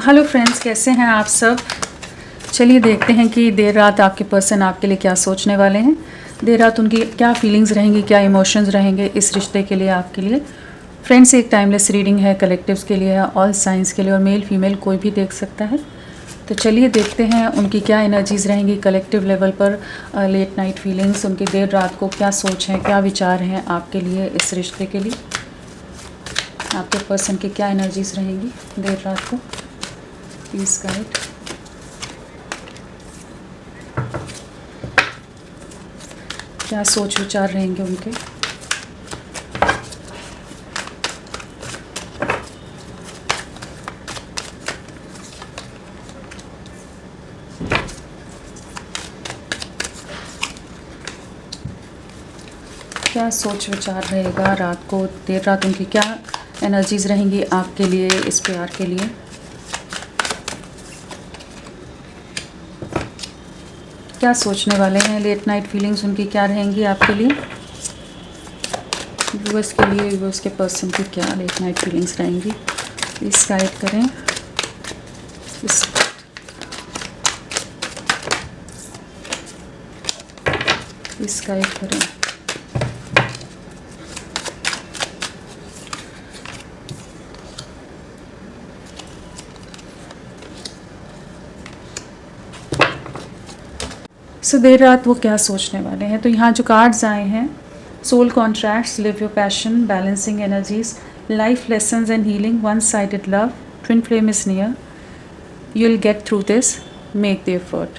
Hello friends, कैसे हैं आप सब। चलिए देखते हैं कि देर रात आपके पर्सन आपके लिए क्या सोचने वाले हैं। देर रात उनकी क्या फीलिंग्स रहेंगी, क्या इमोशंस रहेंगे इस रिश्ते के लिए आपके लिए। फ्रेंड्स, एक टाइमलेस रीडिंग है, कलेक्टिव्स के लिए है, ऑल साइंस के लिए, और मेल फीमेल कोई भी देख सकता है। तो चलिए देखते हैं उनकी क्या एनर्जीज़ रहेंगी कलेक्टिव लेवल पर। लेट नाइट फीलिंग्स, उनकी देर रात को क्या सोच हैं, क्या विचार हैं आपके लिए इस रिश्ते के लिए। आपके पर्सन की क्या एनर्जीज़ रहेंगी देर रात को, प्लीज़ गाइड। क्या सोच विचार रहेंगे उनके। क्या सोच विचार रहेगा रात को, देर रात उनकी क्या एनर्जीज़ रहेंगी आपके लिए इस प्यार के लिए। क्या सोचने वाले हैं, लेट नाइट फीलिंग्स उनकी क्या रहेंगी आपके लिए। व्यूअर्स के लिए, व्यूअर्स के पर्सन की क्या लेट नाइट फीलिंग्स रहेंगी, प्लीज़ गाइड करें। प्लीज़ गाइड करें। सो देर रात वो क्या सोचने वाले हैं। तो यहाँ जो कार्ड्स आए हैं, soul contracts, live your passion, balancing energies, life lessons and healing, one sided love, twin flame is near, you will get through this, make the effort.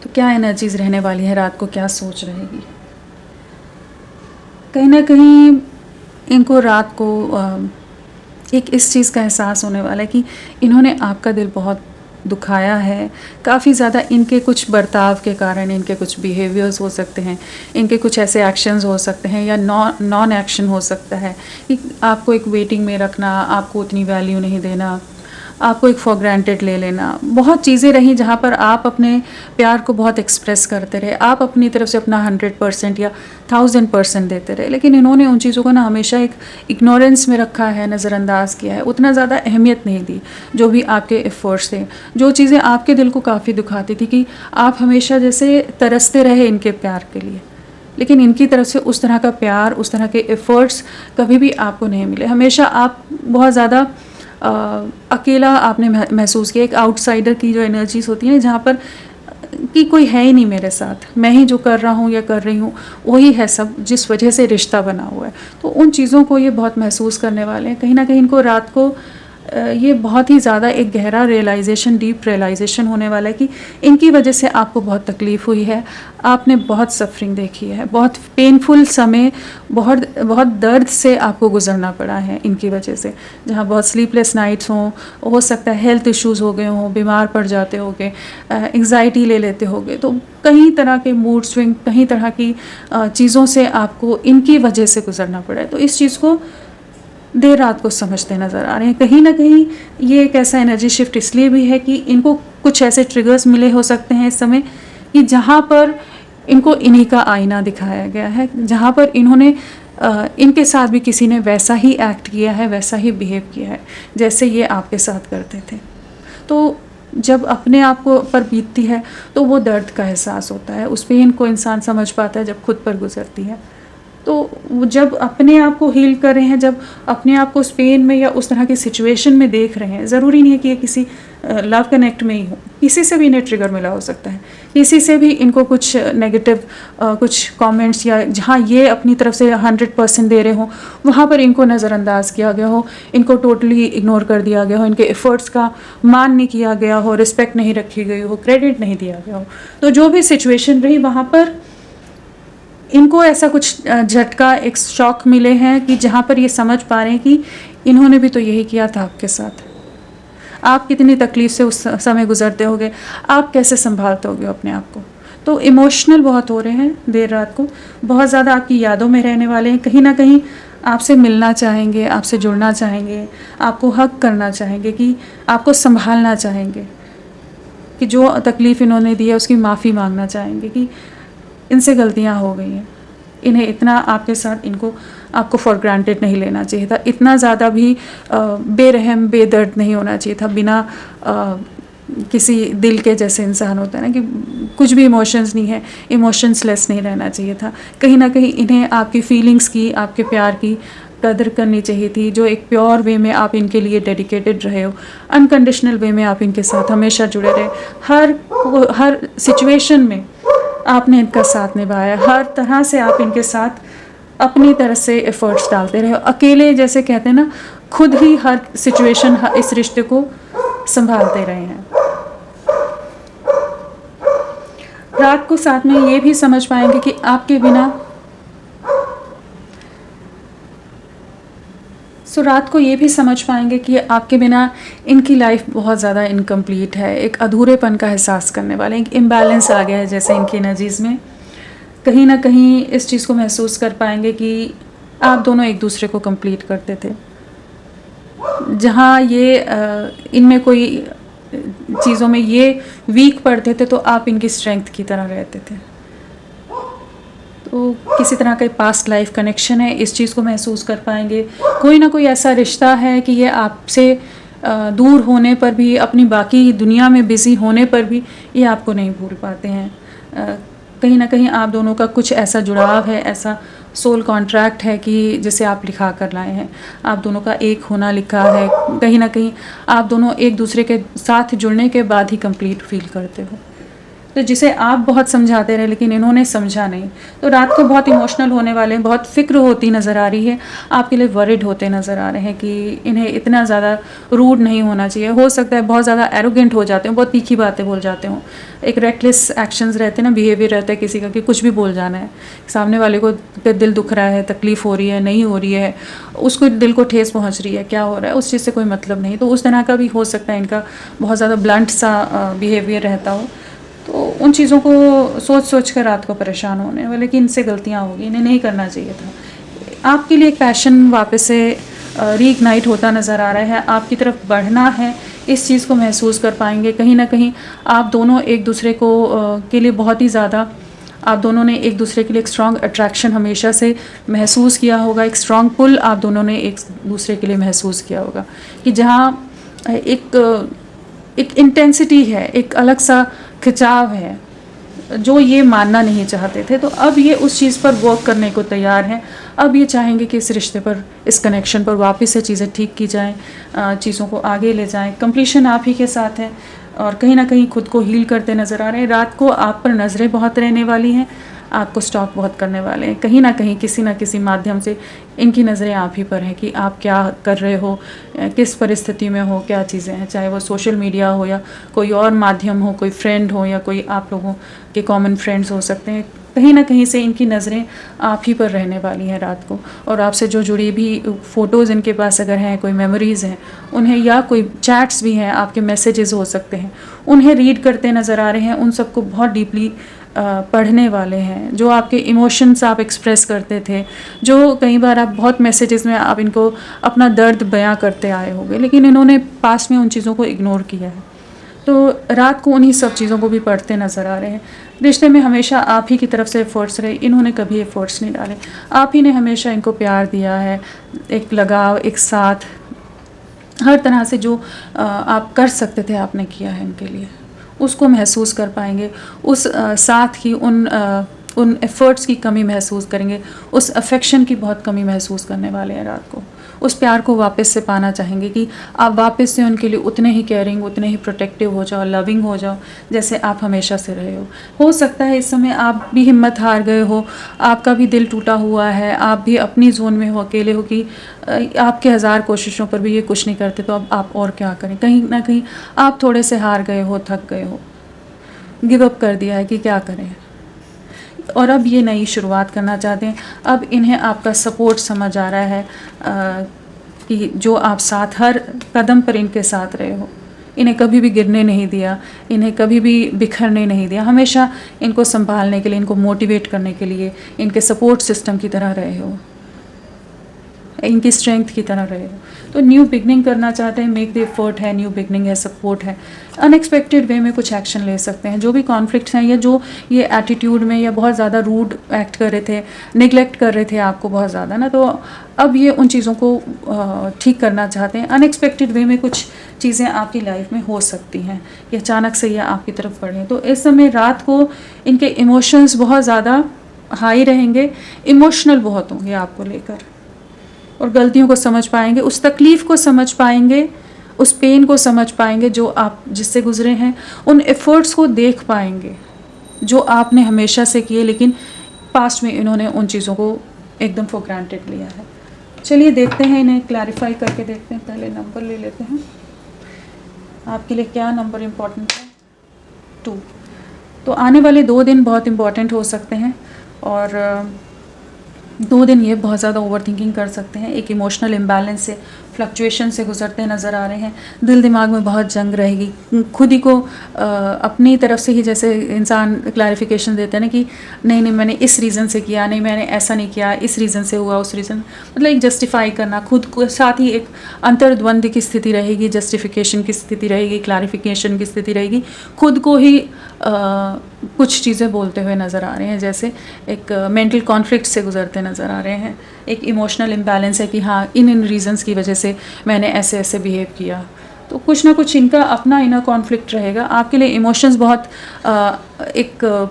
तो क्या एनर्जीज रहने वाली है रात को, क्या सोच रहेगी। कहीं ना कहीं इनको रात को एक इस चीज़ का एहसास होने वाला है कि इन्होंने आपका दिल बहुत दुखाया है। काफ़ी ज़्यादा इनके कुछ बर्ताव के कारण, इनके कुछ बिहेवियर्स हो सकते हैं, इनके कुछ ऐसे एक्शंस हो सकते हैं, या नॉन एक्शन हो सकता है कि आपको एक वेटिंग में रखना, आपको उतनी वैल्यू नहीं देना, आपको एक फॉर ग्रांटेड ले लेना। बहुत चीज़ें रहीं जहाँ पर आप अपने प्यार को बहुत एक्सप्रेस करते रहे, आप अपनी तरफ से अपना 100% या 1000% देते रहे, लेकिन इन्होंने उन चीज़ों को ना हमेशा एक इग्नोरेंस में रखा है, नज़रअंदाज किया है, उतना ज़्यादा अहमियत नहीं दी जो भी आपके एफर्ट्स थे, जो चीज़ें आपके दिल को काफ़ी दुखाती थी कि आप हमेशा जैसे तरसते रहे इनके प्यार के लिए, लेकिन इनकी तरफ से उस तरह का प्यार, उस तरह के एफ़र्ट्स कभी भी आपको नहीं मिले। हमेशा आप बहुत ज़्यादा अकेला आपने महसूस किया, एक आउटसाइडर की जो एनर्जीज होती है जहाँ पर कि कोई है ही नहीं मेरे साथ, मैं ही जो कर रहा हूँ या कर रही हूँ वही है सब, जिस वजह से रिश्ता बना हुआ है। तो उन चीज़ों को ये बहुत महसूस करने वाले हैं। कहीं ना कहीं इनको रात को ये बहुत ही ज़्यादा एक गहरा रियलाइजेशन, डीप रियलाइजेशन होने वाला है कि इनकी वजह से आपको बहुत तकलीफ़ हुई है, आपने बहुत सफरिंग देखी है, बहुत पेनफुल समय, बहुत बहुत दर्द से आपको गुजरना पड़ा है इनकी वजह से, जहाँ बहुत स्लीपलेस नाइट्स हों, हो सकता है हेल्थ इश्यूज़ हो गए हों, बीमार पड़ जाते होगे, एंग्जाइटी ले लेते होगे, तो कई तरह के मूड स्विंग, कई तरह की चीज़ों से आपको इनकी वजह से गुजरना पड़ा है। तो इस चीज़ को देर रात को समझते नज़र आ रहे हैं। कहीं ना कहीं ये एक ऐसा एनर्जी शिफ्ट इसलिए भी है कि इनको कुछ ऐसे ट्रिगर्स मिले हो सकते हैं इस समय कि जहाँ पर इनको इन्हीं का आईना दिखाया गया है, जहाँ पर इन्होंने इनके साथ भी किसी ने वैसा ही एक्ट किया है, वैसा ही बिहेव किया है जैसे ये आपके साथ करते थे। तो जब अपने आप को पर बीतती है तो वो दर्द का एहसास होता है, उस पेन को इंसान समझ पाता है जब खुद पर गुजरती है। तो जब अपने आप को हील कर रहे हैं, जब अपने आप को उस पेन में या उस तरह की सिचुएशन में देख रहे हैं, ज़रूरी नहीं है कि ये किसी लव कनेक्ट में ही हो, किसी से भी इन्हें ट्रिगर मिला हो सकता है, किसी से भी इनको कुछ नेगेटिव कुछ कमेंट्स, या जहाँ ये अपनी तरफ से 100% दे रहे हो वहाँ पर इनको नज़रअंदाज किया गया हो, इनको टोटली इग्नोर कर दिया गया हो, इनके एफ़र्ट्स का मान नहीं किया गया हो, रिस्पेक्ट नहीं रखी गई हो, क्रेडिट नहीं दिया गया हो। तो जो भी सिचुएशन रही वहाँ पर इनको ऐसा कुछ झटका, एक शॉक मिले हैं कि जहाँ पर ये समझ पा रहे हैं कि इन्होंने भी तो यही किया था आपके साथ। आप कितनी तकलीफ़ से उस समय गुजरते होगे, आप कैसे संभालते होगे अपने आप को। तो इमोशनल बहुत हो रहे हैं देर रात को, बहुत ज़्यादा आपकी यादों में रहने वाले हैं, कहीं ना कहीं आपसे मिलना चाहेंगे, आपसे जुड़ना चाहेंगे, आपको हक करना चाहेंगे, कि आपको संभालना चाहेंगे, कि जो तकलीफ़ इन्होंने दी है उसकी माफ़ी मांगना चाहेंगे कि इनसे गलतियां हो गई हैं। इन्हें इतना आपके साथ इनको आपको फॉर ग्रांटेड नहीं लेना चाहिए था, इतना ज़्यादा भी बेरहम बेदर्द नहीं होना चाहिए था, बिना किसी दिल के जैसे इंसान होता है ना कि कुछ भी इमोशंस नहीं है, इमोशंस लेस नहीं रहना चाहिए था। कहीं ना कहीं इन्हें आपकी फीलिंग्स की, आपके प्यार की कदर करनी चाहिए थी, जो एक प्योर वे में आप इनके लिए डेडिकेटेड रहे हो, अनकंडीशनल वे में आप इनके साथ हमेशा जुड़े रहे, हर सिचुएशन में आपने इनका साथ निभाया, हर तरह से आप इनके साथ अपनी तरह से एफर्ट्स डालते रहे। अकेले जैसे कहते हैं ना, खुद ही हर सिचुएशन इस रिश्ते को संभालते रहे हैं। रात को साथ में ये भी समझ पाएंगे कि आपके बिना रात को ये भी समझ पाएंगे कि आपके बिना इनकी लाइफ बहुत ज़्यादा इनकम्प्लीट है, एक अधूरेपन का एहसास करने वाले, एक इम्बैलेंस आ गया है जैसे इनकी एनर्जीज़ में। कहीं ना कहीं इस चीज़ को महसूस कर पाएंगे कि आप दोनों एक दूसरे को कंप्लीट करते थे। जहाँ ये इनमें कोई चीज़ों में ये वीक पड़ते थे तो आप इनकी स्ट्रेंथ की तरह रहते थे। तो किसी तरह का पास्ट लाइफ कनेक्शन है, इस चीज़ को महसूस कर पाएंगे। कोई ना कोई ऐसा रिश्ता है कि ये आपसे दूर होने पर भी, अपनी बाकी दुनिया में बिज़ी होने पर भी ये आपको नहीं भूल पाते हैं। कहीं ना कहीं आप दोनों का कुछ ऐसा जुड़ाव है, ऐसा सोल कॉन्ट्रैक्ट है कि जिसे आप लिखा कर लाए हैं। आप दोनों का एक होना लिखा है, कहीं ना कहीं आप दोनों एक दूसरे के साथ जुड़ने के बाद ही कंप्लीट फील करते हो। तो जिसे आप बहुत समझाते रहे लेकिन इन्होंने समझा नहीं, तो रात को बहुत इमोशनल होने वाले हैं, बहुत फिक्र होती नज़र आ रही है, आपके लिए वरिड होते नज़र आ रहे हैं कि इन्हें इतना ज़्यादा रूड नहीं होना चाहिए। हो सकता है बहुत ज़्यादा एरोगेंट हो जाते हो, बहुत तीखी बातें बोल जाते हो, एक रेकलेस एक्शंस रहते हैं ना, बिहेवियर रहता है किसी का कि कुछ भी बोल जाना है। सामने वाले को दिल दुख रहा है, तकलीफ़ हो रही है, नहीं हो रही है, उसको दिल को ठेस पहुँच रही है, क्या हो रहा है, उस चीज़ से कोई मतलब नहीं। तो उस तरह का भी हो सकता है इनका बहुत ज़्यादा ब्लंट सा बिहेवियर रहता हो। तो उन चीज़ों को सोच सोच कर रात को परेशान होने वाले कि इनसे गलतियाँ होगी, इन्हें नहीं करना चाहिए था। आपके लिए एक पैशन वापस से रीइग्नाइट होता नज़र आ रहा है, आपकी तरफ बढ़ना है, इस चीज़ को महसूस कर पाएंगे। कहीं ना कहीं आप दोनों एक दूसरे को के लिए बहुत ही ज़्यादा, आप दोनों ने एक दूसरे के लिए एक स्ट्रॉन्ग अट्रैक्शन हमेशा से महसूस किया होगा, एक स्ट्रॉन्ग पुल आप दोनों ने एक दूसरे के लिए महसूस किया होगा कि जहाँ एक इंटेंसिटी है, एक अलग सा खिंचाव है जो ये मानना नहीं चाहते थे। तो अब ये उस चीज़ पर वर्क करने को तैयार हैं। अब ये चाहेंगे कि इस रिश्ते पर, इस कनेक्शन पर वापस से चीज़ें ठीक की जाएं, चीज़ों को आगे ले जाएं। कंप्लीशन आप ही के साथ है और कहीं ना कहीं खुद को हील करते नज़र आ रहे हैं। रात को आप पर नज़रें बहुत रहने वाली हैं, आपको स्टॉक बहुत करने वाले हैं। कहीं ना कहीं किसी ना किसी माध्यम से इनकी नज़रें आप ही पर हैं कि आप क्या कर रहे हो, किस परिस्थिति में हो, क्या चीज़ें हैं, चाहे वो सोशल मीडिया हो या कोई और माध्यम हो, कोई फ्रेंड हो या कोई आप लोगों के कॉमन फ्रेंड्स हो सकते हैं। कहीं ना कहीं से इनकी नज़रें आप ही पर रहने वाली हैं रात को। और आपसे जो जुड़ी भी फ़ोटोज़ इनके पास अगर हैं, कोई मेमोरीज़ हैं उन्हें, या कोई चैट्स भी हैं, आपके मैसेजेस हो सकते हैं, उन्हें रीड करते नज़र आ रहे हैं। उन सबको बहुत डीपली पढ़ने वाले हैं। जो आपके इमोशंस आप एक्सप्रेस करते थे, जो कई बार आप बहुत मैसेजेस में आप इनको अपना दर्द बयां करते आए होंगे, लेकिन इन्होंने पास में उन चीज़ों को इग्नोर किया है। तो रात को उन्हीं सब चीज़ों को भी पढ़ते नज़र आ रहे हैं। रिश्ते में हमेशा आप ही की तरफ से एफर्ट्स रहे, इन्होंने कभी एफर्ट्स नहीं डाले। आप ही ने हमेशा इनको प्यार दिया है, एक लगाव, एक साथ, हर तरह से जो आप कर सकते थे आपने किया है इनके लिए। उसको महसूस कर पाएंगे, उस साथ की उन एफ़र्ट्स की कमी महसूस करेंगे, उस अफेक्शन की बहुत कमी महसूस करने वाले हैं रात को। उस प्यार को वापस से पाना चाहेंगे कि आप वापस से उनके लिए उतने ही केयरिंग, उतने ही प्रोटेक्टिव हो जाओ, लविंग हो जाओ जैसे आप हमेशा से रहे हो। हो सकता है इस समय आप भी हिम्मत हार गए हो, आपका भी दिल टूटा हुआ है, आप भी अपनी जोन में हो, अकेले हो कि आपके हज़ार कोशिशों पर भी ये कुछ नहीं करते, तो अब आप और क्या करें। कहीं ना कहीं आप थोड़े से हार गए हो, थक गए हो, गिव अप कर दिया है कि क्या करें, और अब ये नई शुरुआत करना चाहते हैं। अब इन्हें आपका सपोर्ट समझ आ रहा है कि जो आप साथ हर कदम पर इनके साथ रहे हो, इन्हें कभी भी गिरने नहीं दिया, इन्हें कभी भी बिखरने नहीं दिया, हमेशा इनको संभालने के लिए, इनको मोटिवेट करने के लिए इनके सपोर्ट सिस्टम की तरह रहे हो, इनकी स्ट्रेंथ की तरह रहे हो। तो न्यू बिगनिंग करना चाहते हैं, मेक द एफर्ट है, न्यू बिगनिंग है, सपोर्ट है, अनएक्सपेक्टेड वे में कुछ एक्शन ले सकते हैं। जो भी कॉन्फ्लिक्ट्स हैं या जो ये एटीट्यूड में या बहुत ज़्यादा रूड एक्ट कर रहे थे, निगलेक्ट कर रहे थे आपको बहुत ज़्यादा ना, तो अब ये उन चीज़ों को ठीक करना चाहते हैं। अनएक्सपेक्टेड वे में कुछ चीज़ें आपकी लाइफ में हो सकती हैं या अचानक से ये आपकी तरफ बढ़ें। तो इस समय रात को इनके इमोशंस बहुत ज़्यादा हाई रहेंगे, इमोशनल बहुत होंगे आपको लेकर, और गलतियों को समझ पाएंगे, उस तकलीफ़ को समझ पाएंगे, उस पेन को समझ पाएंगे जो आप जिससे गुजरे हैं, उन एफ़र्ट्स को देख पाएंगे जो आपने हमेशा से किए, लेकिन पास्ट में इन्होंने उन चीज़ों को एकदम फॉर ग्रांटेड लिया है। चलिए देखते हैं, इन्हें क्लैरिफाई करके देखते हैं। पहले नंबर ले लेते हैं, आपके लिए क्या नंबर इम्पोर्टेंट है? 2। तो आने वाले 2 दिन बहुत इम्पॉर्टेंट हो सकते हैं, और 2 दिन ये बहुत ज़्यादा ओवर थिंकिंग कर सकते हैं, एक इमोशनल इम्बैलेंस से, फ्लक्चुएशन से गुजरते नज़र आ रहे हैं। दिल दिमाग में बहुत जंग रहेगी, खुद ही को अपनी तरफ से ही, जैसे इंसान क्लैरिफिकेशन देते हैं ना कि नहीं नहीं मैंने इस रीज़न से किया, नहीं मैंने ऐसा नहीं किया, इस रीज़न से हुआ, उस रीज़न, मतलब एक जस्टिफाई करना खुद को, साथ ही एक अंतर्द्वंद की स्थिति रहेगी, जस्टिफिकेशन की स्थिति रहेगी, क्लैरिफिकेशन की स्थिति रहेगी, खुद को ही कुछ चीज़ें बोलते हुए नज़र आ रहे हैं, जैसे एक मेंटल कॉन्फ्लिक्ट से गुजरते नज़र आ रहे हैं। एक इमोशनल इम्बैलेंस है कि हाँ इन रीज़न्स की वजह से मैंने ऐसे ऐसे बिहेव किया, तो कुछ ना कुछ इनका अपना इनर कॉन्फ्लिक्ट रहेगा। आपके लिए इमोशंस बहुत एक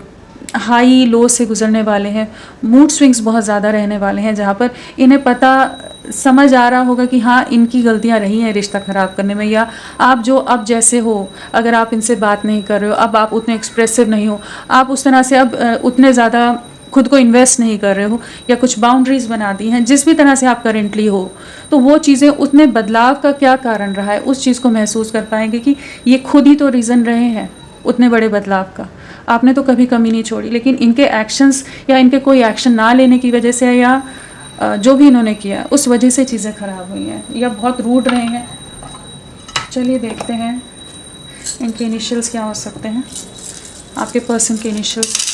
हाई लो से गुजरने वाले हैं, मूड स्विंग्स बहुत ज़्यादा रहने वाले हैं, जहाँ पर इन्हें पता समझ आ रहा होगा कि हाँ इनकी गलतियाँ रही हैं रिश्ता ख़राब करने में, या आप जो अब जैसे हो, अगर आप इनसे बात नहीं कर रहे हो, अब आप उतने एक्सप्रेसिव नहीं हो, आप उस तरह से अब उतने ज़्यादा खुद को इन्वेस्ट नहीं कर रहे हो, या कुछ बाउंड्रीज़ बना दी हैं, जिस भी तरह से आप करेंटली हो, तो वो चीज़ें, उतने बदलाव का क्या कारण रहा है, उस चीज़ को महसूस कर पाएंगे कि ये खुद ही तो रीज़न रहे हैं उतने बड़े बदलाव का। आपने तो कभी कमी नहीं छोड़ी, लेकिन इनके एक्शंस या इनके कोई एक्शन ना लेने की वजह से, या जो भी इन्होंने किया उस वजह से चीज़ें ख़राब हुई हैं, या बहुत रूड रहे हैं। चलिए देखते हैं इनके इनिशियल्स क्या हो सकते हैं, आपके पर्सन के इनिशियल्स।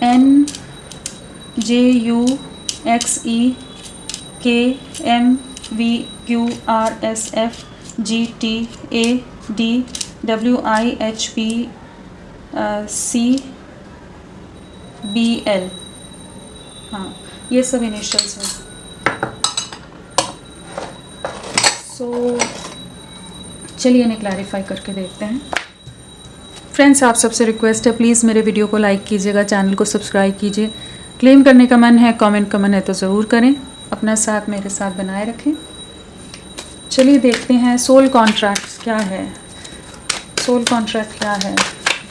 NJUXEKMVQRSFGTAWIHPCBL, हाँ ये सब इनिशियल्स हैं। चलिए इन्हें क्लैरिफाई करके देखते हैं। फ्रेंड्स, आप सबसे रिक्वेस्ट है, प्लीज़ मेरे वीडियो को लाइक कीजिएगा, चैनल को सब्सक्राइब कीजिए। क्लेम करने का मन है, कमेंट का मन है तो ज़रूर करें, अपना साथ मेरे साथ बनाए रखें। चलिए देखते हैं सोल कॉन्ट्रैक्ट क्या है, सोल कॉन्ट्रैक्ट क्या है,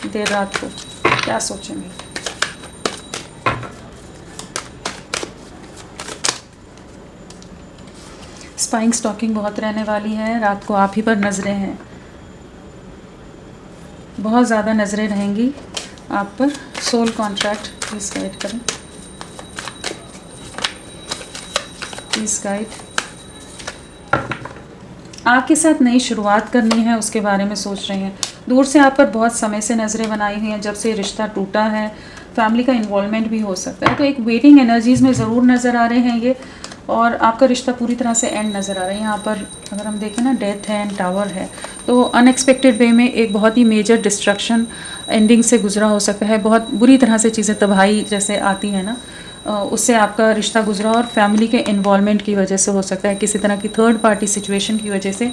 देर रात को क्या सोचेंगे। स्पाइंग स्टॉकिंग बहुत रहने वाली है, रात को आप ही पर नज़रें हैं, बहुत ज़्यादा नज़रें रहेंगी आप पर। सोल कॉन्ट्रैक्ट प्लीज़ गाइड करें, प्लीज़ गाइड। आपके साथ नई शुरुआत करनी है उसके बारे में सोच रहे हैं, दूर से आप पर बहुत समय से नज़रें बनाई हुई हैं, जब से रिश्ता टूटा है, फैमिली का इन्वॉल्वमेंट भी हो सकता है, तो एक वेटिंग एनर्जीज़ में ज़रूर नज़र आ रहे हैं ये, और आपका रिश्ता पूरी तरह से एंड नज़र आ रहा है। यहाँ पर अगर हम देखें ना, डेथ है एंड टावर है, तो अनएक्सपेक्टेड वे में एक बहुत ही मेजर डिस्ट्रक्शन एंडिंग से गुजरा हो सकता है, बहुत बुरी तरह से चीज़ें तबाही जैसे आती हैं ना, उससे आपका रिश्ता गुजरा, और फैमिली के इन्वॉल्वमेंट की वजह से हो सकता है, किसी तरह की थर्ड पार्टी सिचुएशन की वजह से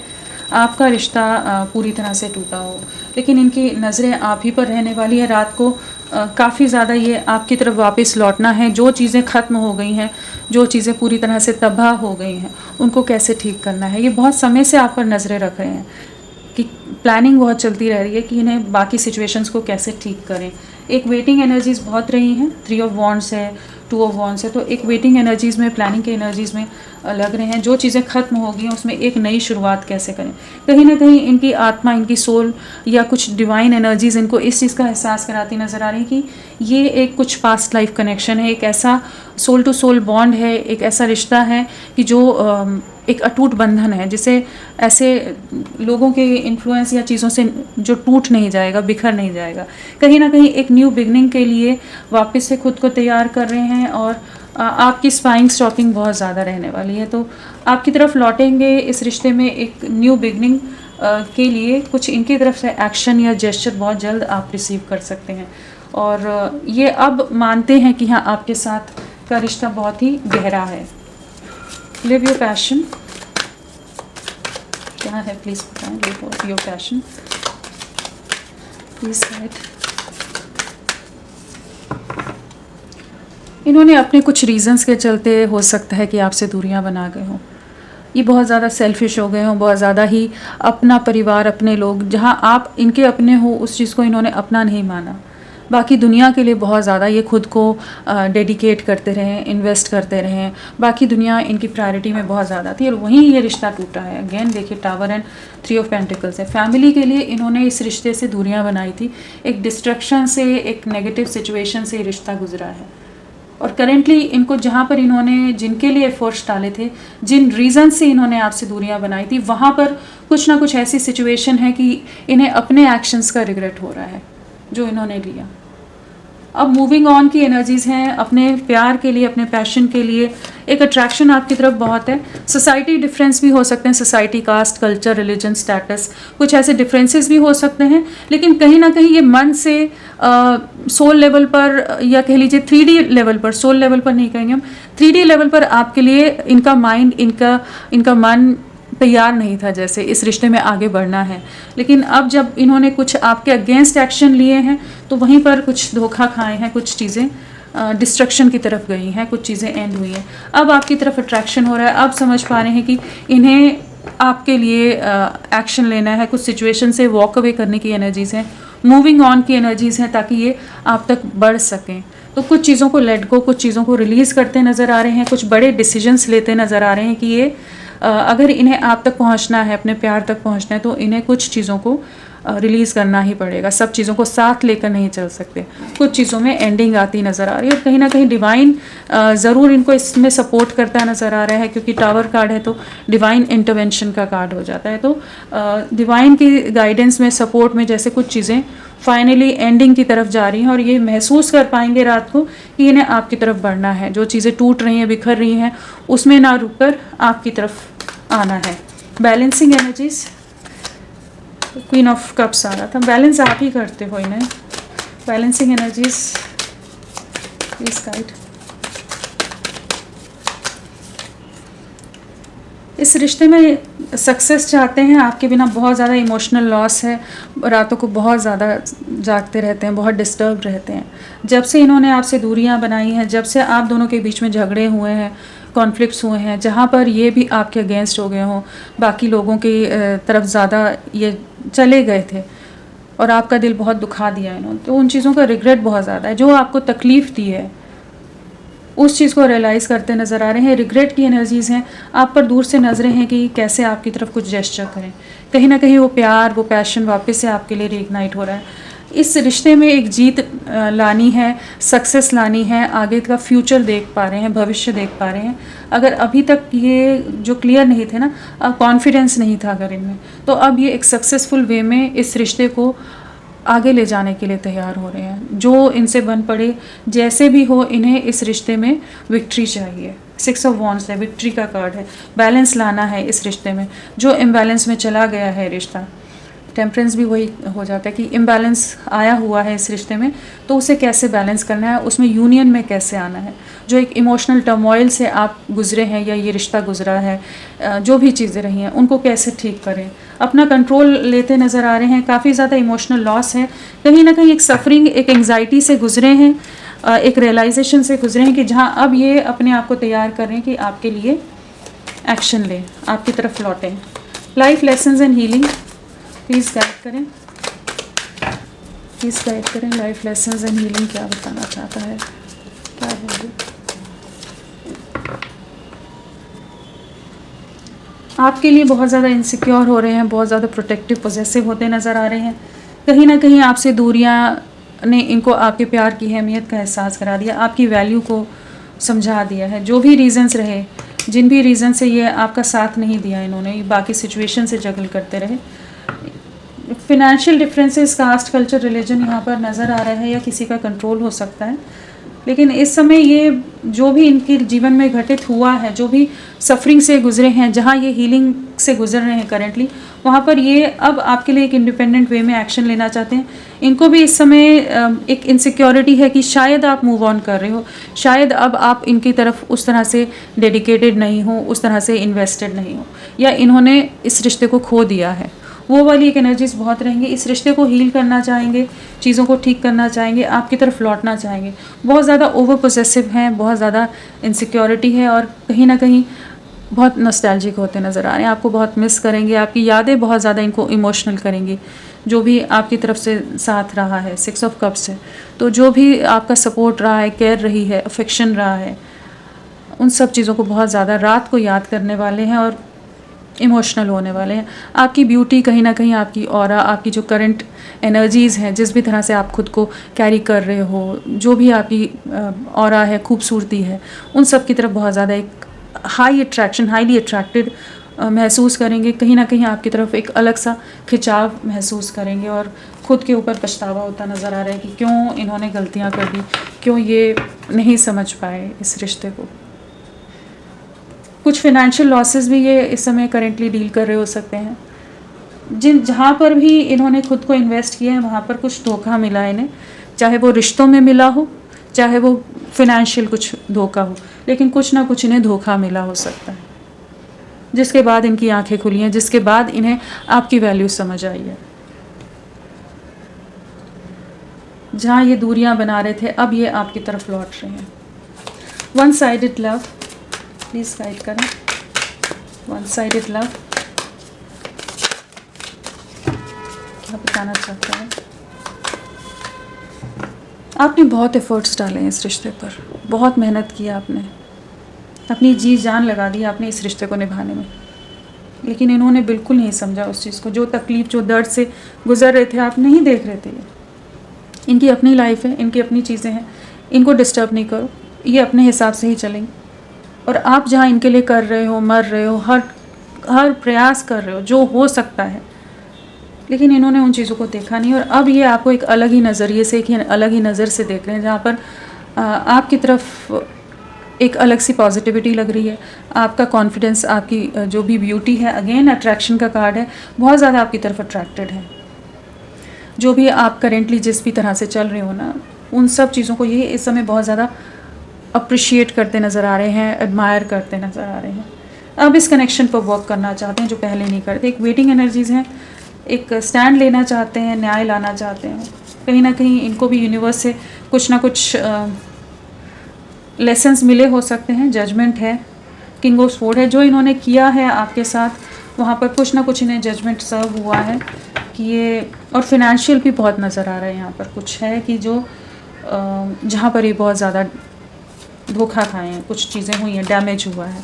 आपका रिश्ता पूरी तरह से टूटा हो। लेकिन इनकी नज़रें आप ही पर रहने वाली है, रात को काफ़ी ज़्यादा ये आपकी तरफ वापस लौटना है। जो चीज़ें ख़त्म हो गई हैं, जो चीज़ें पूरी तरह से तबाह हो गई हैं, उनको कैसे ठीक करना है, ये बहुत समय से आप पर नज़रें रख रहे हैं, कि प्लानिंग बहुत चलती रह रही है कि इन्हें बाकी सिचुएशंस को कैसे ठीक करें। एक वेटिंग एनर्जीज़ बहुत रही हैं, 3 ऑफ वॉन्ड्स है, 2 ऑफ वॉन्ड्स है, तो एक वेटिंग एनर्जीज़ में, प्लानिंग के एनर्जीज़ में लग रहे हैं। जो चीज़ें ख़त्म हो गई हैं उसमें एक नई शुरुआत कैसे करें। कहीं ना कहीं इनकी आत्मा, इनकी सोल या कुछ डिवाइन एनर्जीज़ इनको इस चीज़ का एहसास कराती नज़र आ रही है कि ये एक कुछ पास्ट लाइफ कनेक्शन है, एक ऐसा सोल टू सोल बॉन्ड है, एक ऐसा रिश्ता है कि जो एक अटूट बंधन है, जिसे ऐसे लोगों के इन्फ्लुएंस या चीज़ों से जो टूट नहीं जाएगा, बिखर नहीं जाएगा। कहीं ना कहीं एक न्यू बिगनिंग के लिए वापस से खुद को तैयार कर रहे हैं, और आपकी स्पाइंग स्टॉकिंग बहुत ज़्यादा रहने वाली है, तो आपकी तरफ लौटेंगे इस रिश्ते में एक न्यू बिगनिंग के लिए। कुछ इनकी तरफ से एक्शन या जेस्चर बहुत जल्द आप रिसीव कर सकते हैं, और ये अब मानते हैं कि हाँ, आपके साथ का रिश्ता बहुत ही गहरा है। लिव योर पैशन, क्या है प्लीज़ बताएं। Live your passion please guide. इन्होंने अपने कुछ रीजंस के चलते हो सकता है कि आपसे दूरियां बना गए हों। ये बहुत ज़्यादा सेल्फिश हो गए हों, बहुत ज़्यादा ही अपना परिवार, अपने लोग, जहाँ आप इनके अपने हो उस चीज़ को इन्होंने अपना नहीं माना। बाकी दुनिया के लिए बहुत ज़्यादा ये खुद को डेडिकेट करते रहें, इन्वेस्ट करते रहें, बाकी दुनिया इनकी प्रायोरिटी में बहुत ज़्यादा थी, और वहीं ये रिश्ता टूटा है। अगेन देखिए, टावर एंड 3 ऑफ पेंटिकल्स है। फैमिली के लिए इन्होंने इस रिश्ते से दूरियां बनाई थी, एक डिस्ट्रक्शन से, एक नेगेटिव सिचुएशन से ये रिश्ता गुजरा है। और करेंटली इनको जहाँ पर इन्होंने जिनके लिए एफर्ट्स डाले थे, जिन रीज़न से इन्होंने आपसे दूरियां बनाई थी, वहाँ पर कुछ ना कुछ ऐसी सिचुएशन है कि इन्हें अपने एक्शंस का रिग्रेट हो रहा है जो इन्होंने लिया। अब मूविंग ऑन की एनर्जीज़ हैं, अपने प्यार के लिए, अपने पैशन के लिए। एक अट्रैक्शन आपकी तरफ बहुत है। सोसाइटी डिफरेंस भी हो सकते हैं, society, caste, culture, religion, status, कुछ ऐसे डिफरेंसेस भी हो सकते हैं, लेकिन कहीं ना कहीं ये मन से सोल लेवल पर, या कह लीजिए 3D लेवल पर, सोल लेवल पर नहीं कहेंगे हम, 3D लेवल पर आपके लिए इनका माइंड, इनका मन तैयार नहीं था जैसे इस रिश्ते में आगे बढ़ना है। लेकिन अब जब इन्होंने कुछ आपके अगेंस्ट एक्शन लिए हैं, तो वहीं पर कुछ धोखा खाए हैं, कुछ चीज़ें डिस्ट्रक्शन की तरफ गई हैं, कुछ चीज़ें एंड हुई हैं। अब आपकी तरफ अट्रैक्शन हो रहा है, अब समझ पा रहे हैं कि इन्हें आपके लिए एक्शन लेना है, कुछ सिचुएशन से वॉक अवे करने की एनर्जीज़ हैं, मूविंग ऑन की एनर्जीज़ हैं, ताकि ये आप तक बढ़ सकें। तो कुछ चीज़ों को लेट गो, कुछ चीज़ों को रिलीज़ करते नज़र आ रहे हैं, कुछ बड़े डिसीजंस लेते नज़र आ रहे हैं कि ये अगर इन्हें आप तक पहुंचना है, अपने प्यार तक पहुंचना है, तो इन्हें कुछ चीज़ों को रिलीज़ करना ही पड़ेगा। सब चीज़ों को साथ लेकर नहीं चल सकते, कुछ चीज़ों में एंडिंग आती नज़र आ रही है। और कहीं ना कहीं डिवाइन ज़रूर इनको इसमें सपोर्ट करता नज़र आ रहा है, क्योंकि टावर कार्ड है तो डिवाइन इंटरवेंशन का कार्ड हो जाता है। तो डिवाइन की गाइडेंस में, सपोर्ट में, जैसे कुछ चीज़ें फाइनली एंडिंग की तरफ जा रही हैं, और ये महसूस कर पाएंगे रात को कि इन्हें आपकी तरफ बढ़ना है। जो चीज़ें टूट रही हैं, बिखर रही हैं, उसमें ना रुककर आपकी तरफ आना है। Balancing energies, queen of cups आ रहा था, बैलेंस आप ही करते हो इन्हें। Balancing energies please guide. इस रिश्ते में सक्सेस चाहते हैं, आपके बिना बहुत ज़्यादा इमोशनल लॉस है, रातों को बहुत ज़्यादा जागते रहते हैं, बहुत डिस्टर्ब रहते हैं। जब से इन्होंने आपसे दूरियां बनाई हैं, जब से आप दोनों के बीच में झगड़े हुए हैं, कॉन्फ्लिक्ट्स हुए हैं, जहाँ पर ये भी आपके अगेंस्ट हो गए हों, बाकी लोगों की तरफ ज़्यादा ये चले गए थे और आपका दिल बहुत दुखा दिया इन्होंने, तो उन चीज़ों का रिग्रेट बहुत ज़्यादा है। जो आपको तकलीफ़ दी है उस चीज़ को रियलाइज़ करते नज़र आ रहे हैं। रिग्रेट की एनर्जीज़ हैं, आप पर दूर से नज़रें हैं कि कैसे आपकी तरफ कुछ जेस्चर करें। कहीं ना कहीं वो प्यार, वो पैशन वापस से आपके लिए रीइग्नाइट हो रहा है। इस रिश्ते में एक जीत लानी है, सक्सेस लानी है, आगे का फ्यूचर देख पा रहे हैं, भविष्य देख पा रहे हैं। अगर अभी तक ये जो क्लियर नहीं थे ना, कॉन्फिडेंस नहीं था अगर इनमें, तो अब ये एक सक्सेसफुल वे में इस रिश्ते को आगे ले जाने के लिए तैयार हो रहे हैं। जो इनसे बन पड़े, जैसे भी हो, इन्हें इस रिश्ते में विक्ट्री चाहिए। 6 ऑफ वॉन्ड्स है, विक्ट्री का कार्ड है। बैलेंस लाना है इस रिश्ते में, जो इम्बैलेंस में चला गया है रिश्ता। टेम्परेंस भी वही हो जाता है कि इम्बैलेंस आया हुआ है इस रिश्ते में, तो उसे कैसे बैलेंस करना है, उसमें यूनियन में कैसे आना है। जो एक इमोशनल टर्मोइल से आप गुजरे हैं या ये रिश्ता गुजरा है, जो भी चीज़ें रही हैं, उनको कैसे ठीक करें, अपना कंट्रोल लेते नज़र आ रहे हैं। काफ़ी ज़्यादा इमोशनल लॉस है, कहीं ना कहीं एक सफरिंग, एक एंग्जाइटी से गुजरे हैं, एक रियलाइजेशन से गुजरे हैं कि जहाँ अब ये अपने आप को तैयार कर रहे हैं कि आपके लिए एक्शन लें, आपकी तरफ लौटें। Life lessons and healing please guide करें, प्लीज़ गाइड करें। लाइफ लेसन्स एंड हीलिंग क्या बताना चाहता है, क्या है ये? आपके लिए बहुत ज़्यादा इनसिक्योर हो रहे हैं, बहुत ज़्यादा प्रोटेक्टिव, पॉजेसिव होते नज़र आ रहे हैं। कहीं ना कहीं आपसे दूरियां ने इनको आपके प्यार की अहमियत का एहसास करा दिया, आपकी वैल्यू को समझा दिया है। जो भी रीज़न्स रहे, जिन भी रीज़न से ये आपका साथ नहीं दिया इन्होंने, बाकी सिचुएशन से जगल करते रहे। Financial differences, caste, culture, religion यहाँ पर नज़र आ रहा है, या किसी का कंट्रोल हो सकता है। लेकिन इस समय ये जो भी इनके जीवन में घटित हुआ है, जो भी सफ़रिंग से गुज़रे हैं, जहाँ ये हीलिंग से गुज़र रहे हैं करेंटली, वहाँ पर ये अब आपके लिए एक इंडिपेंडेंट वे में एक्शन लेना चाहते हैं। इनको भी इस समय एक इनसिक्योरिटी है कि शायद आप मूव ऑन कर रहे हो, शायद अब आप इनकी तरफ उस तरह से डेडिकेटेड नहीं हो, उस तरह से इन्वेस्टेड नहीं हो, या इन्होंने इस रिश्ते को खो दिया है। वो वाली एक एनर्जीज बहुत रहेंगी। इस रिश्ते को हील करना चाहेंगे, चीज़ों को ठीक करना चाहेंगे, आपकी तरफ लौटना चाहेंगे। बहुत ज़्यादा ओवर पोसेसिव हैं, बहुत ज़्यादा इनसिक्योरिटी है, और कहीं ना कहीं बहुत नॉस्टैल्जिक होते नज़र आ रहे हैं। आपको बहुत मिस करेंगे, आपकी यादें बहुत ज़्यादा इनको इमोशनल करेंगी, जो भी आपकी तरफ से साथ रहा है। 6 ऑफ कप्स है, तो जो भी आपका सपोर्ट रहा है, केयर रही है, अफेक्शन रहा है, उन सब चीज़ों को बहुत ज़्यादा रात को याद करने वाले हैं और इमोशनल होने वाले हैं। आपकी ब्यूटी कहीं ना कहीं, आपकी ऑरा, आपकी जो करंट एनर्जीज़ हैं, जिस भी तरह से आप खुद को कैरी कर रहे हो, जो भी आपकी ऑरा है, खूबसूरती है, उन सब की तरफ बहुत ज़्यादा एक हाई अट्रैक्शन, हाईली अट्रैक्टेड महसूस करेंगे। कहीं ना कहीं आपकी तरफ एक अलग सा खिंचाव महसूस करेंगे, और खुद के ऊपर पछतावा होता नज़र आ रहा है कि क्यों इन्होंने गलतियाँ कर दी, क्यों ये नहीं समझ पाए इस रिश्ते को। कुछ फिनेंशियल लॉसेस भी ये इस समय करेंटली डील कर रहे हो सकते हैं। जहाँ पर भी इन्होंने खुद को इन्वेस्ट किया है, वहाँ पर कुछ धोखा मिला है इन्हें, चाहे वो रिश्तों में मिला हो, चाहे वो फिनेंशियल कुछ धोखा हो, लेकिन कुछ ना कुछ इन्हें धोखा मिला हो सकता है, जिसके बाद इनकी आंखें खुली हैं, जिसके बाद इन्हें आपकी वैल्यू समझ आई है। जहाँ ये दूरियां बना रहे थे, अब ये आपकी तरफ लौट रहे हैं। One sided love, please guide करें। वन साइडेड लव क्या बताना चाहते हैं? आपने बहुत एफर्ट्स डाले हैं इस रिश्ते पर, बहुत मेहनत की आपने, अपनी जी जान लगा दी आपने इस रिश्ते को निभाने में, लेकिन इन्होंने बिल्कुल नहीं समझा उस चीज़ को। जो तकलीफ़, जो दर्द से गुजर रहे थे, आप नहीं देख रहे थे। ये इनकी अपनी लाइफ है, इनकी अपनी चीज़ें हैं, इनको डिस्टर्ब नहीं करो, ये अपने हिसाब से ही चलेंगे। और आप जहाँ इनके लिए कर रहे हो, मर रहे हो, हर प्रयास कर रहे हो जो हो सकता है, लेकिन इन्होंने उन चीज़ों को देखा नहीं। और अब ये आपको एक अलग ही नज़रिए से, एक अलग ही नज़र से देख रहे हैं, जहाँ पर आपकी तरफ एक अलग सी पॉजिटिविटी लग रही है। आपका कॉन्फिडेंस, आपकी जो भी ब्यूटी है, अगेन अट्रैक्शन का कार्ड है, बहुत ज़्यादा आपकी तरफ अट्रैक्टेड है। जो भी आप करेंटली जिस भी तरह से चल रहे हो ना, उन सब चीज़ों को ये इस समय बहुत ज़्यादा अप्रिशिएट करते नज़र आ रहे हैं, एडमायर करते नज़र आ रहे हैं। अब इस कनेक्शन पर वर्क करना चाहते हैं जो पहले नहीं करते। एक वेटिंग एनर्जीज़ हैं, एक स्टैंड लेना चाहते हैं, न्याय लाना चाहते हैं। कहीं ना कहीं इनको भी यूनिवर्स से कुछ ना कुछ लेसन्स मिले हो सकते हैं। जजमेंट है, किंग ऑफ स्वॉर्ड है, जो इन्होंने किया है आपके साथ, वहाँ पर कुछ ना कुछ इन्हें जजमेंट सर्व हुआ है कि ये, और फिनेंशियल भी बहुत नज़र आ रहा है यहाँ पर। कुछ है कि जो जहाँ पर ये बहुत ज़्यादा धोखा खाए हैं, कुछ चीज़ें हुई हैं, डैमेज हुआ है।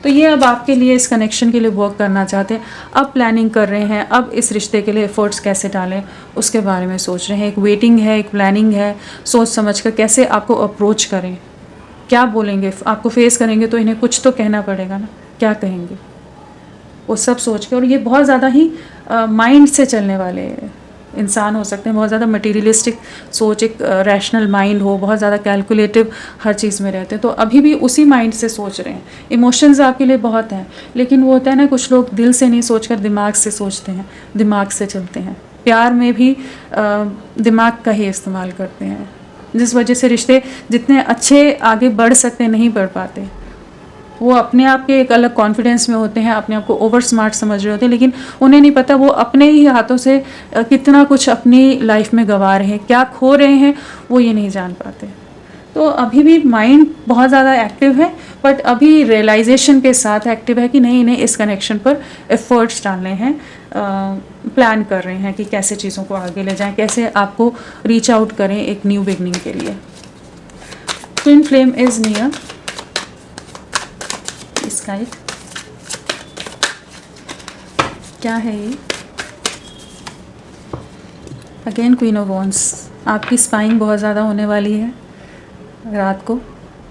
तो ये अब आपके लिए, इस कनेक्शन के लिए वर्क करना चाहते हैं। अब प्लानिंग कर रहे हैं, अब इस रिश्ते के लिए एफर्ट्स कैसे डालें उसके बारे में सोच रहे हैं। एक वेटिंग है, एक प्लानिंग है, सोच समझ कर कैसे आपको अप्रोच करें, क्या बोलेंगे। आपको फेस करेंगे तो इन्हें कुछ तो कहना पड़ेगा ना, क्या कहेंगे वो सब सोच के। और ये बहुत ज़्यादा ही माइंड से चलने वाले इंसान हो सकते हैं, बहुत ज़्यादा मटेरियलिस्टिक सोच, एक रैशनल माइंड हो, बहुत ज़्यादा कैलकुलेटिव हर चीज़ में रहते हैं। तो अभी भी उसी माइंड से सोच रहे हैं। इमोशंस आपके लिए बहुत हैं, लेकिन वो होता है ना, कुछ लोग दिल से नहीं सोचकर दिमाग से सोचते हैं, दिमाग से चलते हैं। प्यार में भी दिमाग का ही इस्तेमाल करते हैं, जिस वजह से रिश्ते जितने अच्छे आगे बढ़ सकते नहीं बढ़ पाते। वो अपने आप के एक अलग कॉन्फिडेंस में होते हैं, अपने आप को ओवर स्मार्ट समझ रहे होते हैं, लेकिन उन्हें नहीं पता वो अपने ही हाथों से कितना कुछ अपनी लाइफ में गंवा रहे हैं, क्या खो रहे हैं, वो ये नहीं जान पाते। तो अभी भी माइंड बहुत ज़्यादा एक्टिव है, बट अभी रियलाइजेशन के साथ एक्टिव है कि नहीं, इन्हें इस कनेक्शन पर एफर्ट्स डालने हैं, प्लान कर रहे हैं कि कैसे चीज़ों को आगे ले जाएं, कैसे आपको रीच आउट करें एक न्यू बिगनिंग के लिए। Twin flame is near, guide क्या है ये? Again queen of wands. आपकी स्पाइंग बहुत ज़्यादा होने वाली है रात को।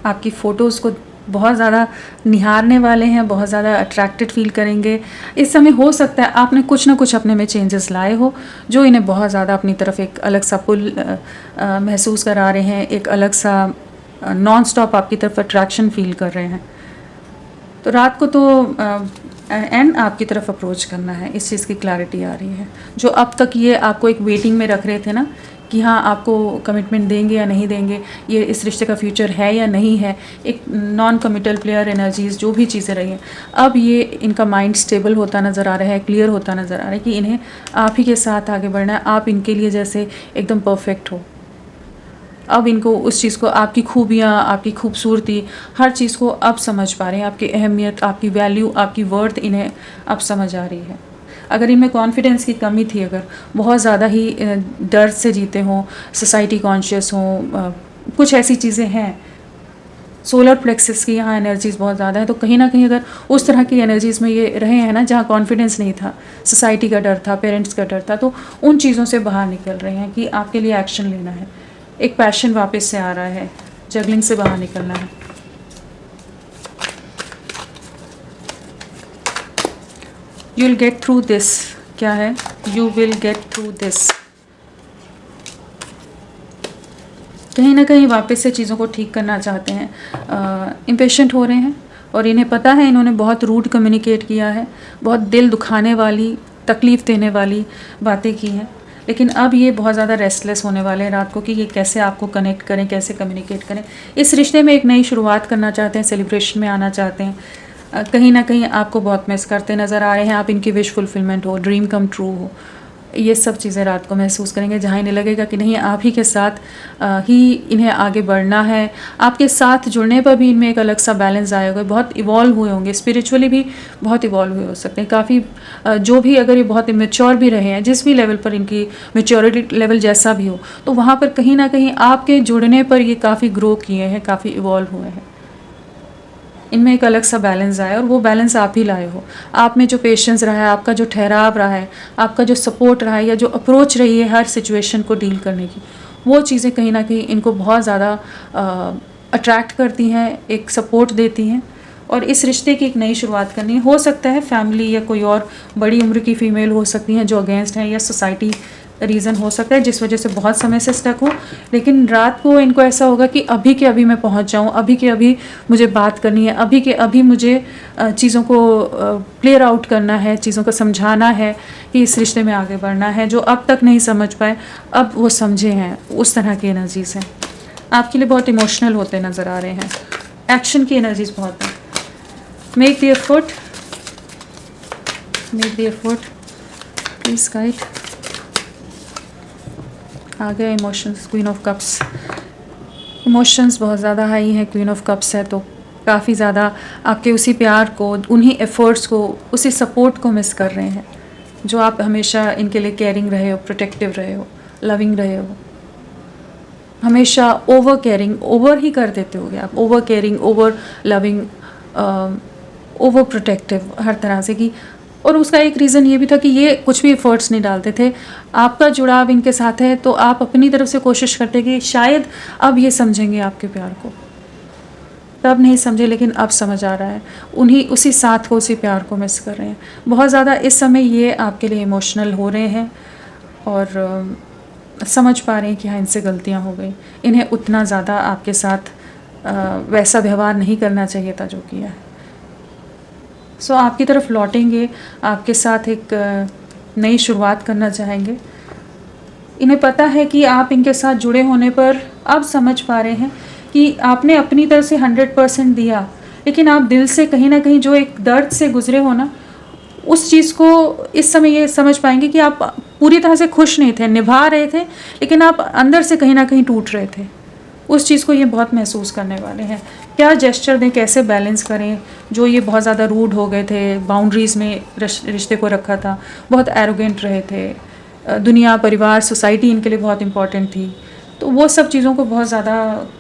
आपकी फ़ोटोज़ को बहुत ज़्यादा निहारने वाले हैं, बहुत ज़्यादा अट्रैक्टेड फील करेंगे। इस समय हो सकता है आपने कुछ ना कुछ अपने में चेंजेस लाए हो जो इन्हें बहुत ज़्यादा अपनी तरफ एक अलग सा पुल महसूस करा रहे हैं, एक अलग सा नॉन स्टॉप आपकी तरफ अट्रैक्शन फील कर रहे हैं। तो रात को तो एंड आपकी तरफ अप्रोच करना है, इस चीज़ की क्लैरिटी आ रही है। जो अब तक ये आपको एक वेटिंग में रख रहे थे ना कि हाँ आपको कमिटमेंट देंगे या नहीं देंगे, ये इस रिश्ते का फ्यूचर है या नहीं है, एक नॉन कमिटल प्लेयर एनर्जीज जो भी चीज़ें रही हैं, अब ये इनका माइंड स्टेबल होता नज़र आ रहा है, क्लियर होता नज़र आ रहा है कि इन्हें आप ही के साथ आगे बढ़ना है। आप इनके लिए जैसे एकदम परफेक्ट हो। अब इनको उस चीज़ को, आपकी खूबियाँ, आपकी खूबसूरती, हर चीज़ को अब समझ पा रहे हैं। आपकी अहमियत, आपकी वैल्यू, आपकी वर्थ इन्हें अब समझ आ रही है। अगर इनमें कॉन्फिडेंस की कमी थी, अगर बहुत ज़्यादा ही डर से जीते हों, सोसाइटी कॉन्शियस हों, कुछ ऐसी चीज़ें हैं, सोलर प्लेक्सस की यहाँ एनर्जीज़ बहुत ज़्यादा है, तो कहीं ना कहीं अगर उस तरह की एनर्जीज़ में ये रहे हैं ना जहाँ कॉन्फिडेंस नहीं था, सोसाइटी का डर था, पेरेंट्स का डर था, तो उन चीज़ों से बाहर निकल रहे हैं कि आपके लिए एक्शन लेना है। एक पैशन वापस से आ रहा है, जगलिंग से बाहर निकलना है। You will get through this. क्या है? You will get through this. कहीं ना कहीं वापस से चीज़ों को ठीक करना चाहते हैं, इम्पेशेंट हो रहे हैं और इन्हें पता है इन्होंने बहुत रूड कम्युनिकेट किया है, बहुत दिल दुखाने वाली, तकलीफ़ देने वाली बातें की हैं, लेकिन अब ये बहुत ज़्यादा रेस्टलेस होने वाले हैं रात को कि ये कैसे आपको कनेक्ट करें, कैसे कम्युनिकेट करें। इस रिश्ते में एक नई शुरुआत करना चाहते हैं, सेलिब्रेशन में आना चाहते हैं। कहीं ना कहीं आपको बहुत मिस करते नज़र आ रहे हैं। आप इनकी विश फुलफिलमेंट हो, ड्रीम कम ट्रू हो, ये सब चीज़ें रात को महसूस करेंगे, जहाँ इन्हें लगेगा कि नहीं आप ही के साथ ही इन्हें आगे बढ़ना है। आपके साथ जुड़ने पर भी इनमें एक अलग सा बैलेंस आएगा। बहुत इवॉल्व हुए होंगे, स्पिरिचुअली भी बहुत इवॉल्व हुए हो सकते हैं काफ़ी। जो भी, अगर ये बहुत इमेच्योर भी रहे हैं, जिस भी लेवल पर इनकी मेच्योरिटी लेवल जैसा भी हो, तो वहाँ पर कहीं ना कहीं आपके जुड़ने पर ये काफ़ी ग्रो किए हैं, काफ़ी इवॉल्व हुए हैं। इनमें एक अलग सा बैलेंस आया और वो बैलेंस आप ही लाए हो। आप में जो पेशेंस रहा है, आपका जो ठहराव रहा है, आपका जो सपोर्ट रहा है, या जो अप्रोच रही है हर सिचुएशन को डील करने की, वो चीज़ें कहीं ना कहीं इनको बहुत ज़्यादा अट्रैक्ट करती हैं, एक सपोर्ट देती हैं और इस रिश्ते की एक नई शुरुआत करनी है। हो सकता है फैमिली या कोई और बड़ी उम्र की फ़ीमेल हो सकती हैं जो अगेंस्ट हैं, या सोसाइटी रीज़न हो सकता है जिस वजह से बहुत समय से स्टक हो, लेकिन रात को इनको ऐसा होगा कि अभी के अभी मैं पहुंच जाऊं, अभी के अभी मुझे बात करनी है, अभी के अभी मुझे चीज़ों को क्लियर आउट करना है, चीज़ों को समझाना है कि इस रिश्ते में आगे बढ़ना है। जो अब तक नहीं समझ पाए, अब वो समझे हैं। उस तरह की एनर्जीज़ हैं। आपके लिए बहुत इमोशनल होते नज़र आ रहे हैं। एक्शन की एनर्जीज़ बहुत है। Make the effort, make the effort, please guide. आ गया emotions, queen of cups. Emotions बहुत ज़्यादा हाई हैं, क्वीन ऑफ कप्स है, तो काफ़ी ज़्यादा आपके उसी प्यार को, उन्हीं एफ़र्ट्स को, उसी सपोर्ट को मिस कर रहे हैं जो आप हमेशा इनके लिए केयरिंग रहे हो, प्रोटेक्टिव रहे हो, लविंग रहे हो। हमेशा ओवर केयरिंग, ओवर ही कर देते होगे आप, over caring, over loving, over protective हर तरह से कि। और उसका एक रीज़न ये भी था कि ये कुछ भी एफर्ट्स नहीं डालते थे। आपका जुड़ाव इनके साथ है तो आप अपनी तरफ से कोशिश करते कि शायद अब ये समझेंगे आपके प्यार को। तब नहीं समझे, लेकिन अब समझ आ रहा है। उन्हीं उसी साथ को, उसी प्यार को मिस कर रहे हैं बहुत ज़्यादा। इस समय ये आपके लिए इमोशनल हो रहे हैं और समझ पा रहे हैं कि हाँ इनसे गलतियाँ हो गई, इन्हें उतना ज़्यादा आपके साथ वैसा व्यवहार नहीं करना चाहिए था जो किया है। सो आपकी तरफ लौटेंगे, आपके साथ एक नई शुरुआत करना चाहेंगे। इन्हें पता है कि आप इनके साथ जुड़े होने पर अब समझ पा रहे हैं कि आपने अपनी तरफ से 100% दिया, लेकिन आप दिल से कहीं ना कहीं जो एक दर्द से गुजरे हो ना, उस चीज़ को इस समय ये समझ पाएंगे कि आप पूरी तरह से खुश नहीं थे, निभा रहे थे, लेकिन आप अंदर से कहीं ना कहीं टूट रहे थे। उस चीज़ को ये बहुत महसूस करने वाले हैं। क्या जेस्चर दें, कैसे बैलेंस करें। जो ये बहुत ज़्यादा रूड हो गए थे, बाउंड्रीज़ में रिश्ते को रखा था, बहुत एरोगेंट रहे थे, दुनिया, परिवार, सोसाइटी इनके लिए बहुत इम्पॉर्टेंट थी, तो वो सब चीज़ों को बहुत ज़्यादा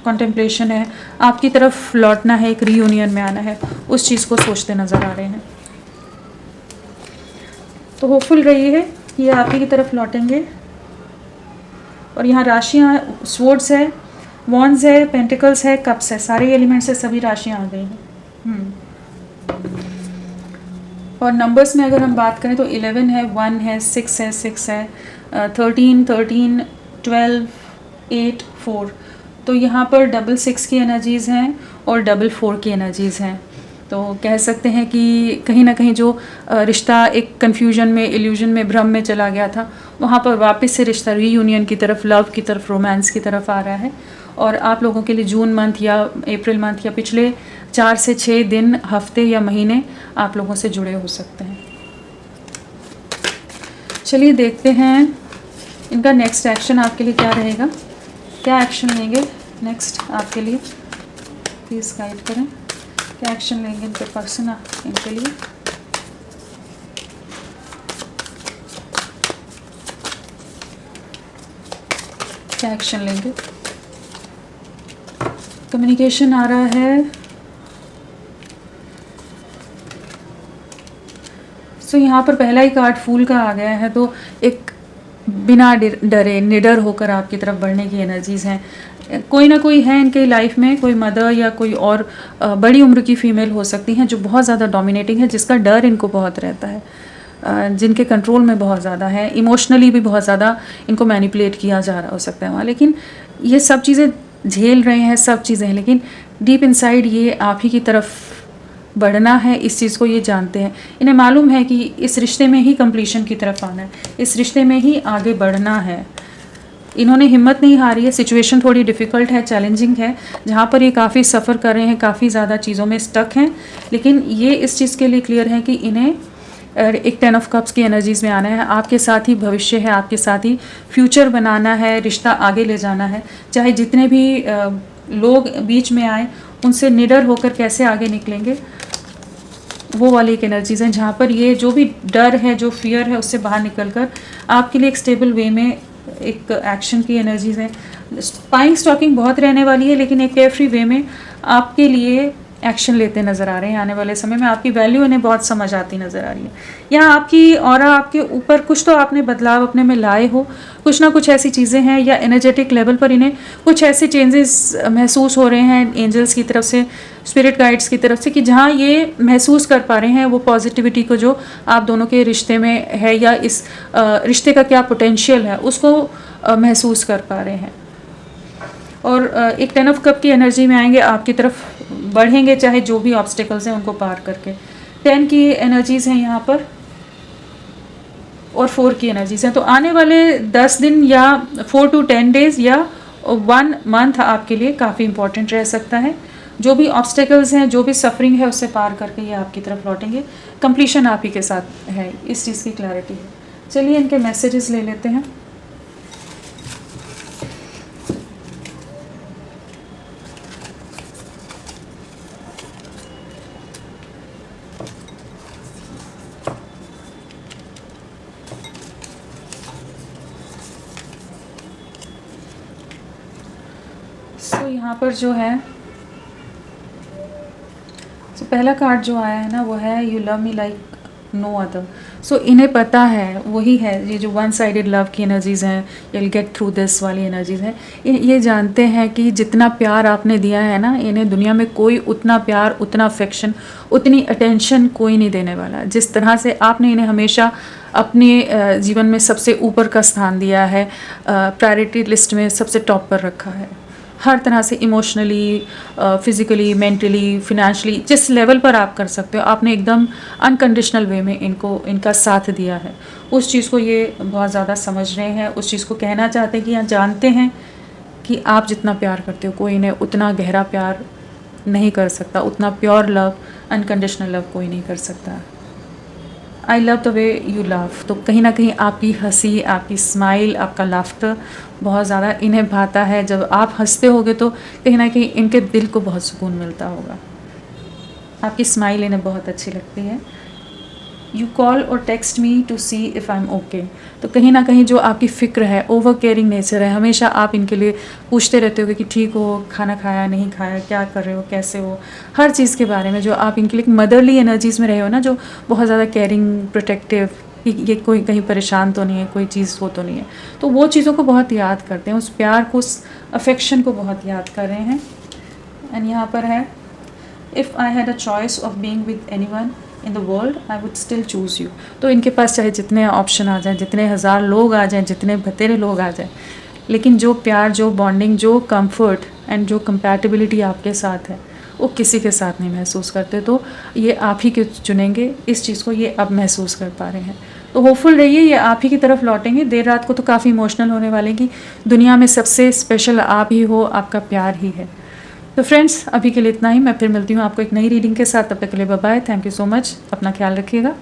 कॉन्टेम्पलेशन है। आपकी तरफ लौटना है, एक रीयूनियन में आना है, उस चीज़ को सोचते नज़र आ रहे हैं। तो होपफुल रही है कि आप ही की तरफ लौटेंगे। और यहाँ राशियाँ, स्वॉर्ड्स है, वॉन्ड्स है, पेंटिकल्स है, कप्स है, सारे एलिमेंट्स से सभी राशियाँ आ गई हैं। और नंबर्स में अगर हम बात करें तो 11 है, 1 है, 6 है, 13, 12, 8, 4। तो यहाँ पर डबल 6 की एनर्जीज़ हैं और डबल 4 की एनर्जीज़ हैं। तो कह सकते हैं कि कहीं ना कहीं जो रिश्ता एक कन्फ्यूजन में, इल्यूजन में, भ्रम में चला गया था, वहाँ पर वापस से रिश्ता रीयूनियन की तरफ, लव की तरफ, रोमांस की तरफ आ रहा है। और आप लोगों के लिए जून मंथ या अप्रैल मंथ या पिछले 4 से 6 दिन, हफ्ते या महीने आप लोगों से जुड़े हो सकते हैं। चलिए देखते हैं इनका नेक्स्ट एक्शन आपके लिए क्या रहेगा, क्या एक्शन लेंगे नेक्स्ट आपके लिए, प्लीज़ गाइड करें। क्या एक्शन लेंगे इनके पर्सन इनके लिए। क्या एक्शन लेंगे। कम्युनिकेशन आ रहा है। सो यहाँ पर पहला ही कार्ड फूल का आ गया है, तो एक बिना डरे, निडर होकर आपकी तरफ बढ़ने की एनर्जीज़ हैं। कोई ना कोई है इनके लाइफ में, कोई मदर या कोई और बड़ी उम्र की फ़ीमेल हो सकती हैं जो बहुत ज़्यादा डोमिनेटिंग है, जिसका डर इनको बहुत रहता है, जिनके कंट्रोल में बहुत ज़्यादा है, इमोशनली भी बहुत ज़्यादा इनको मैनिपुलेट किया जा रहा हो सकता है वहाँ। लेकिन ये सब चीज़ें झेल रहे हैं, सब चीज़ें हैं, लेकिन डीप इनसाइड ये आप ही की तरफ बढ़ना है, इस चीज़ को ये जानते हैं। इन्हें मालूम है कि इस रिश्ते में ही कंप्लीशन की तरफ आना है, इस रिश्ते में ही आगे बढ़ना है। इन्होंने हिम्मत नहीं हारी है। सिचुएशन थोड़ी डिफ़िकल्ट है, चैलेंजिंग है, जहाँ पर ये काफ़ी सफ़र कर रहे हैं, काफ़ी ज़्यादा चीज़ों में स्टक हैं, लेकिन ये इस चीज़ के लिए क्लियर है कि इन्हें एक 10 ऑफ कप्स की एनर्जीज़ में आना है। आपके साथ ही भविष्य है, आपके साथ ही फ्यूचर बनाना है, रिश्ता आगे ले जाना है। चाहे जितने भी लोग बीच में आए, उनसे निडर होकर कैसे आगे निकलेंगे, वो वाली एक एनर्जीज़ हैं, जहाँ पर ये जो भी डर है, जो फियर है, उससे बाहर निकल कर आपके लिए एक स्टेबल वे में एक एक्शन की एनर्जीज़ है। बाइंग स्टॉकिंग बहुत रहने वाली है, लेकिन एक केयरफ्री वे में आपके लिए एक्शन लेते नज़र आ रहे हैं। आने वाले समय में आपकी वैल्यू इन्हें बहुत समझ आती नज़र आ रही है। यहाँ आपकी ऑरा, आपके ऊपर कुछ तो आपने बदलाव अपने में लाए हो, कुछ ना कुछ ऐसी चीज़ें हैं, या एनर्जेटिक लेवल पर इन्हें कुछ ऐसे चेंजेस महसूस हो रहे हैं एंजल्स की तरफ से, स्पिरिट गाइड्स की तरफ से, कि जहाँ ये महसूस कर पा रहे हैं वो पॉजिटिविटी को जो आप दोनों के रिश्ते में है, या इस रिश्ते का क्या पोटेंशियल है, उसको महसूस कर पा रहे हैं। और एक 10 ऑफ कप की एनर्जी में आएंगे, आपकी तरफ बढ़ेंगे, चाहे जो भी ऑब्स्टिकल्स हैं उनको पार करके। 10 की एनर्जीज़ हैं यहाँ पर, और 4 की एनर्जीज़ हैं। तो आने वाले 10 दिन या 4 to 10 डेज़ या 1 मंथ आपके लिए काफ़ी इंपॉर्टेंट रह सकता है। जो भी ऑब्स्टिकल्स हैं, जो भी सफरिंग है, उससे पार करके ये आपकी तरफ लौटेंगे। कंप्लीशन आप ही के साथ है, इस चीज़ की क्लैरिटी है। चलिए इनके मैसेजेस ले लेते हैं। यहाँ पर जो है, पहला कार्ड जो आया है ना, वो है you love me like no other. So इन्हें पता है, वही है, ये जो वन साइडेड लव की एनर्जीज़ हैं, you will get through this वाली एनर्जीज़ हैं। ये जानते हैं कि जितना प्यार आपने दिया है ना, इन्हें दुनिया में कोई उतना प्यार, उतना अफेक्शन, उतनी अटेंशन कोई नहीं देने वाला। जिस तरह से आपने इन्हें हमेशा अपने जीवन में सबसे ऊपर का स्थान दिया है, प्रायोरिटी लिस्ट में सबसे टॉप पर रखा है, हर तरह से इमोशनली, फिज़िकली, मेंटली, फिनेंशली, जिस लेवल पर आप कर सकते हो, आपने एकदम अनकंडीशनल वे में इनका साथ दिया है। उस चीज़ को ये बहुत ज़्यादा समझ रहे हैं, उस चीज़ को कहना चाहते हैं कि या जानते हैं कि आप जितना प्यार करते हो, कोई इन्हें उतना गहरा प्यार नहीं कर सकता, उतना प्योर लव, अनकंडीशनल लव कोई नहीं कर सकता। I love the way you love. तो कहीं ना कहीं आपकी हंसी, आपकी स्माइल, आपका लाफ्टर बहुत ज़्यादा इन्हें भाता है। जब आप हंसते होगे तो कहीं ना कहीं इनके दिल को बहुत सुकून मिलता होगा। आपकी स्माइल इन्हें बहुत अच्छी लगती है। यू कॉल और text me to see if I am okay. तो कहीं ना कहीं जो आपकी फ़िक्र है, ओवर केयरिंग नेचर है, हमेशा आप इनके लिए पूछते रहते हो कि ठीक हो, खाना खाया नहीं खाया, क्या कर रहे हो, कैसे हो, हर चीज़ के बारे में। जो आप इनके लिए मदरली एनर्जीज़ में रहे हो ना, जो बहुत ज़्यादा केयरिंग, प्रोटेक्टिव, कि ये कोई कहीं परेशान तो नहीं है, कोई चीज़ वो तो नहीं है। तो वो चीज़ों को बहुत याद करते हैं, उस प्यार को, उस अफेक्शन को बहुत याद कर रहे हैं। एंड यहाँ पर है, if I had a choice of being with anyone in the world I would still choose you. तो इनके पास चाहे जितने ऑप्शन आ जाएं, जितने हज़ार लोग आ जाएं, जितने बतेरे लोग आ जाएं, लेकिन जो प्यार, जो बॉन्डिंग, जो कंफर्ट एंड जो कंपैटिबिलिटी आपके साथ है, वो किसी के साथ नहीं महसूस करते। तो ये आप ही के चुनेंगे इस चीज़ को, ये अब महसूस कर पा रहे हैं। तो होपफुल रहिए, ये आप ही की तरफ लौटेंगे। देर रात को तो काफ़ी इमोशनल होने वाले कि दुनिया में सबसे स्पेशल आप ही हो, आपका प्यार ही है। तो फ्रेंड्स, अभी के लिए इतना ही। मैं फिर मिलती हूँ आपको एक नई रीडिंग के साथ। तब तक के लिए bye bye. Thank you so much. अपना ख्याल रखिएगा।